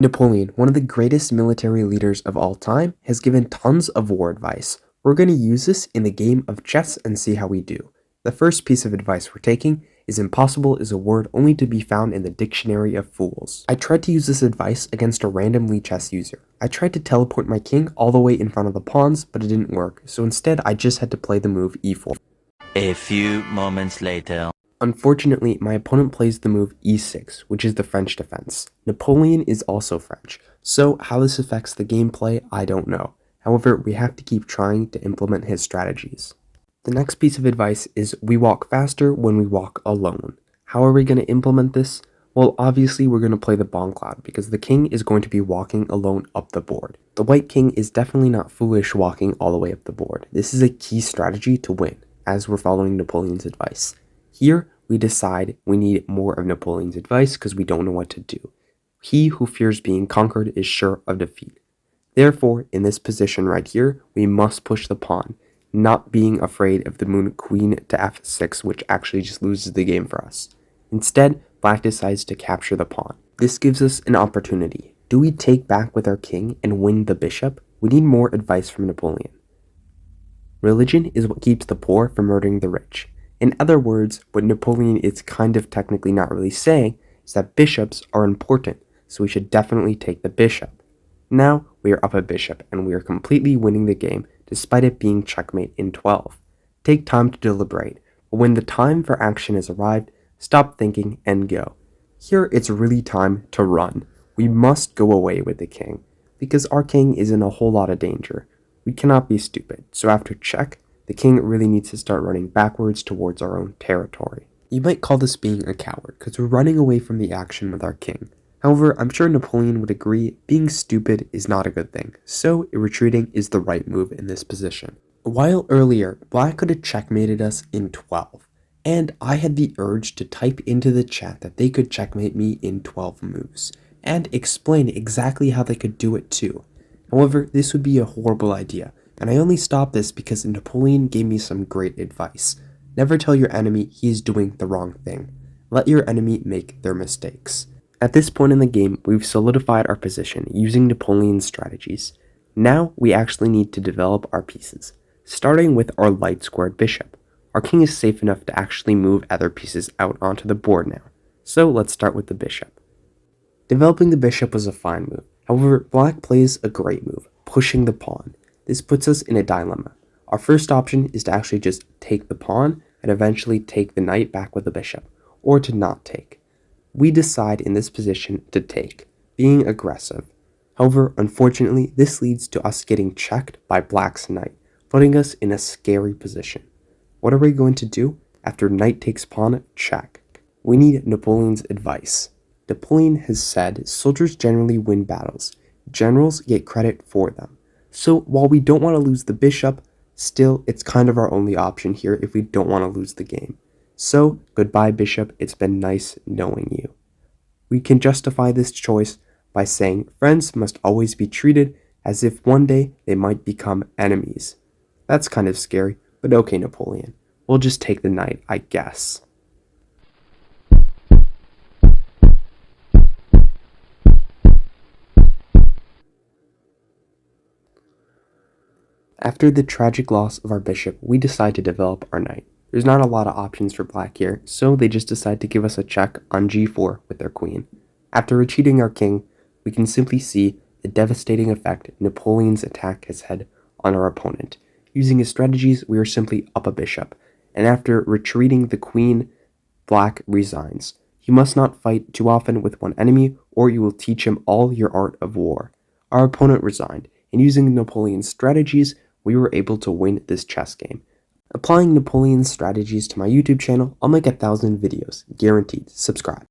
Napoleon, one of the greatest military leaders of all time, has given tons of war advice. We're going to use this in the game of chess and see how we do. The first piece of advice we're taking is impossible is a word only to be found in the dictionary of fools. I tried to use this advice against a random Lee chess user. I tried to teleport my king all the way in front of the pawns, but it didn't work, so instead I just had to play the move e4. A few moments later. Unfortunately, my opponent plays the move e6, which is the French defense. Napoleon is also French, so how this affects the gameplay, I don't know. However, we have to keep trying to implement his strategies. The next piece of advice is we walk faster when we walk alone. How are we going to implement this? Well, obviously we're going to play the bomb cloud because the king is going to be walking alone up the board. The white king is definitely not foolish walking all the way up the board. This is a key strategy to win, as we're following Napoleon's advice. Here, we decide we need more of Napoleon's advice because we don't know what to do. He who fears being conquered is sure of defeat. Therefore, in this position right here, we must push the pawn, not being afraid of the move queen to f6, which actually just loses the game for us. Instead, black decides to capture the pawn. This gives us an opportunity. Do we take back with our king and win the bishop? We need more advice from Napoleon. Religion is what keeps the poor from murdering the rich. In other words, what Napoleon is kind of technically not really saying is that bishops are important, so we should definitely take the bishop. Now, we are up a bishop, and we are completely winning the game, despite it being checkmate in 12. Take time to deliberate, but when the time for action has arrived, stop thinking and go. Here, it's really time to run. We must go away with the king, because our king is in a whole lot of danger. We cannot be stupid, so after check, the king really needs to start running backwards towards our own territory. You might call this being a coward, because we're running away from the action with our king. However, I'm sure Napoleon would agree being stupid is not a good thing, so retreating is the right move in this position. While earlier, black could have checkmated us in 12, and I had the urge to type into the chat that they could checkmate me in 12 moves, and explain exactly how they could do it too. However, this would be a horrible idea, and I only stopped this because Napoleon gave me some great advice. Never tell your enemy he is doing the wrong thing. Let your enemy make their mistakes. At this point in the game, we've solidified our position using Napoleon's strategies. Now we actually need to develop our pieces, starting with our light squared bishop. Our king is safe enough to actually move other pieces out onto the board now. So let's start with the bishop. Developing the bishop was a fine move. However, black plays a great move, pushing the pawn. This puts us in a dilemma. Our first option is to actually just take the pawn and eventually take the knight back with the bishop, or to not take. We decide in this position to take, being aggressive. However, unfortunately, this leads to us getting checked by black's knight, putting us in a scary position. What are we going to do after knight takes pawn? Check. We need Napoleon's advice. Napoleon has said soldiers generally win battles. Generals get credit for them. So while we don't want to lose the bishop, still it's kind of our only option here if we don't want to lose the game. So goodbye bishop, it's been nice knowing you. We can justify this choice by saying friends must always be treated as if one day they might become enemies. That's kind of scary, but okay Napoleon, we'll just take the knight, I guess. After the tragic loss of our bishop, we decide to develop our knight. There's not a lot of options for black here, so they just decide to give us a check on g4 with their queen. After retreating our king, we can simply see the devastating effect Napoleon's attack has had on our opponent. Using his strategies, we are simply up a bishop, and after retreating the queen, black resigns. You must not fight too often with one enemy, or you will teach him all your art of war. Our opponent resigned, and using Napoleon's strategies, we were able to win this chess game. Applying Napoleon's strategies to my YouTube channel, I'll make 1,000 videos, guaranteed. Subscribe.